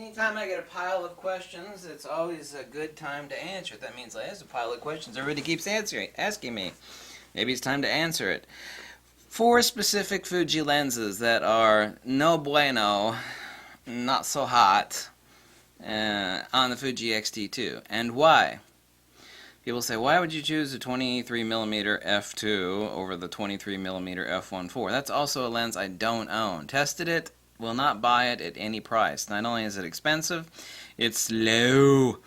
Anytime I get a pile of questions, it's always a good time to answer it. That means there's a pile of questions everybody keeps asking me. Maybe it's time to answer it. 4 specific Fuji lenses that are no bueno, not so hot, on the Fuji X-T2. And why? People say, why would you choose a 23mm f2 over the 23mm f1.4? That's also a lens I don't own. Tested it, will not buy it at any price. Not only is it expensive, it's slow,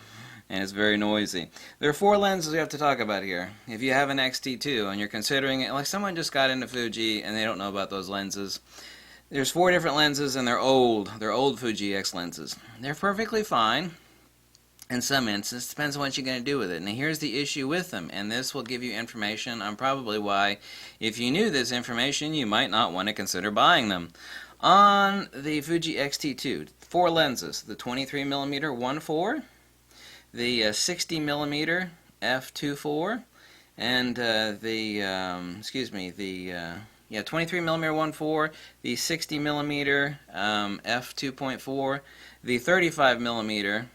and it's very noisy. There are 4 lenses we have to talk about here. If you have an X-T2 and you're considering it, like someone just got into Fuji and they don't know about those lenses, there's 4 different lenses and they're old. They're old Fuji X lenses. They're perfectly fine. In some instances, depends on what you're going to do with it. Now here's the issue with them, and this will give you information on probably why, if you knew this information, you might not want to consider buying them. On the Fuji X-T2, 4 lenses: the 23mm 1.4, the 60mm f2.4, and the 23mm 1.4, the 60mm f2.4, the 35mm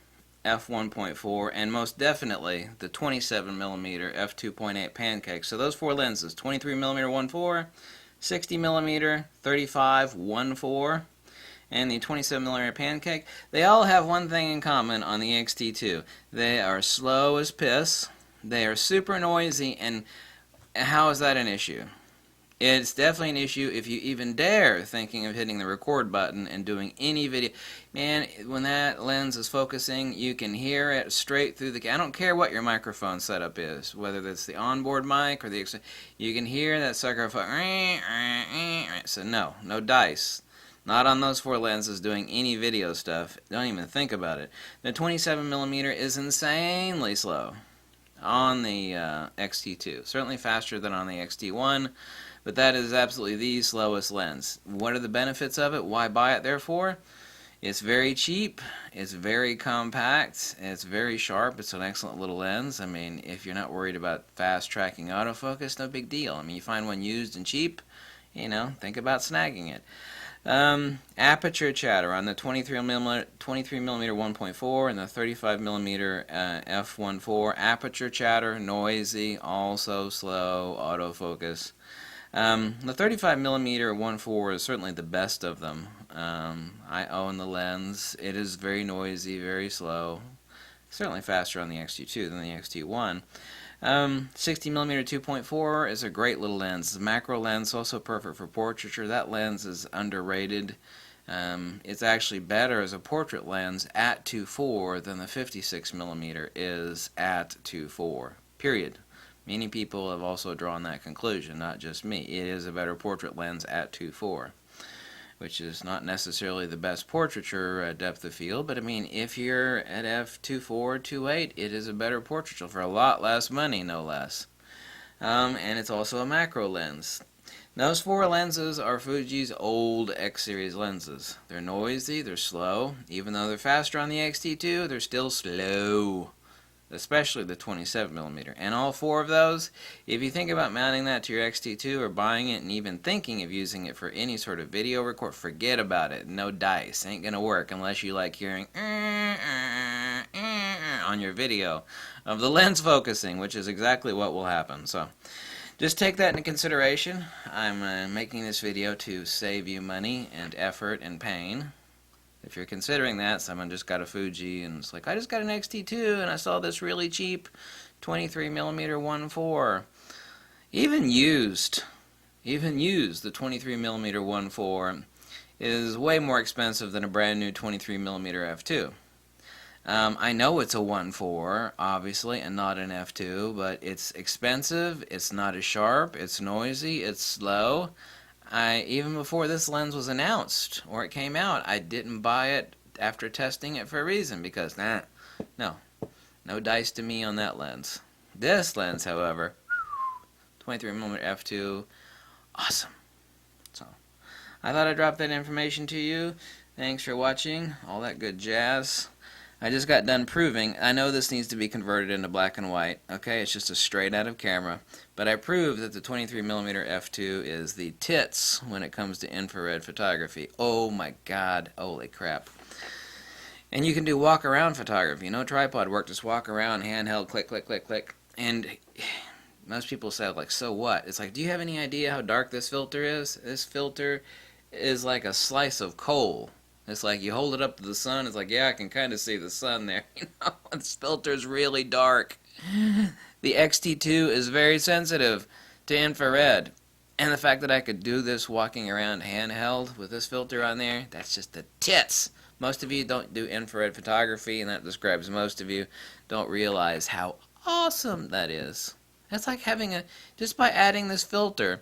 f1.4, and most definitely the 27mm f2.8 pancake. So those 4 lenses: 23mm 1.4, 60mm 35 1.4, and the 27mm pancake. They all have one thing in common on the X-T2. They are slow as piss. They are super noisy, and how is that an issue? It's definitely an issue if you even dare thinking of hitting the record button and doing any video. Man, when that lens is focusing, you can hear it straight through the... I don't care what your microphone setup is, whether it's the onboard mic or the... You can hear that sucker... So no dice. Not on those 4 lenses doing any video stuff. Don't even think about it. The 27mm is insanely slow on the X-T2. Certainly faster than on the X-T1, but that is absolutely the slowest lens. What are the benefits of it? Why buy it, therefore? It's very cheap, it's very compact, it's very sharp, it's an excellent little lens. I mean, if you're not worried about fast tracking autofocus, no big deal. I mean, you find one used and cheap, you know, think about snagging it. Aperture chatter on the 23mm 1.4 and the 35mm f1.4. Aperture chatter, noisy, also slow, autofocus. The 35mm 1.4 is certainly the best of them. I own the lens. It is very noisy, very slow. Certainly faster on the X-T2 than the X-T1. 60mm 2.4 is a great little lens. It's a macro lens, also perfect for portraiture. That lens is underrated. It's actually better as a portrait lens at 2.4 than the 56mm is at 2.4. Period. Many people have also drawn that conclusion, not just me. It is a better portrait lens at 2.4, which is not necessarily the best portraiture depth of field, but I mean, if you're at f2.4, 2.8, it is a better portraiture for a lot less money, no less. And it's also a macro lens. Those 4 lenses are Fuji's old X-series lenses. They're noisy, they're slow. Even though they're faster on the X-T2, they're still slow. Especially the 27mm. And all 4 of those, if you think about mounting that to your X-T2 or buying it and even thinking of using it for any sort of video record, forget about it. No dice. Ain't gonna work unless you like hearing on your video of the lens focusing, which is exactly what will happen. So just take that into consideration. I'm making this video to save you money and effort and pain. If you're considering that, someone just got a Fuji and it's like, I just got an X-T2 and I saw this really cheap 23mm 1.4. Even used, the 23mm 1.4 is way more expensive than a brand new 23mm f2. I know it's a 1.4, obviously, and not an f2, but it's expensive, it's not as sharp, it's noisy, it's slow. Even before this lens was announced or it came out, I didn't buy it after testing it for a reason, because no dice to me on that lens. This lens, however, 23mm f2, awesome. So I thought I'd drop that information to you. Thanks for watching, all that good jazz. I just got done proving, I know this needs to be converted into black and white, okay, it's just a straight out of camera, but I proved that the 23mm f2 is the tits when it comes to infrared photography. Oh my god, holy crap. And you can do walk around photography, no tripod work, just walk around, handheld, click, click, click, click. And most people say, like, so what? It's like, do you have any idea how dark this filter is? This filter is like a slice of coal. It's like you hold it up to the sun, it's like, yeah, I can kind of see the sun there. You know, this filter's really dark. The X-T2 is very sensitive to infrared. And the fact that I could do this walking around handheld with this filter on there, that's just the tits. Most of you don't do infrared photography, and that describes most of you, don't realize how awesome that is. That's like having just by adding this filter,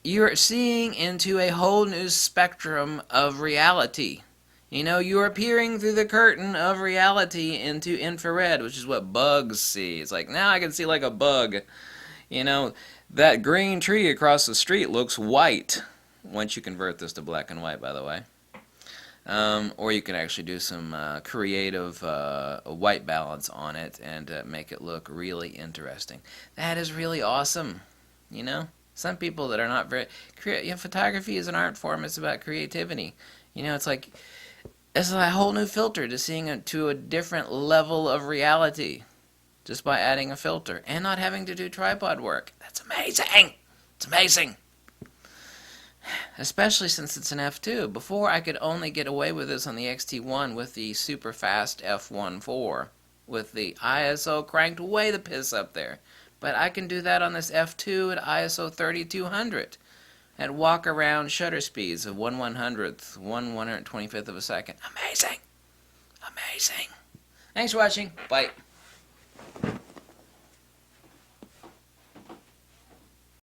you're seeing into a whole new spectrum of reality. You know, you're peering through the curtain of reality into infrared, which is what bugs see. It's like, now I can see like a bug. You know, that green tree across the street looks white. Once you convert this to black and white, by the way. Or you can actually do some creative white balance on it and make it look really interesting. That is really awesome, you know? Some people that are not very... photography is an art form. It's about creativity. You know, it's like a whole new filter to seeing it to a different level of reality just by adding a filter and not having to do tripod work. That's amazing! It's amazing! Especially since it's an f2. Before, I could only get away with this on the X-T1 with the super fast f1.4 with the ISO cranked way the piss up there. But I can do that on this f2 at ISO 3200 at walk around shutter speeds of 1/100th, 1/125th of a second. Amazing! Amazing! Thanks for watching. Bye.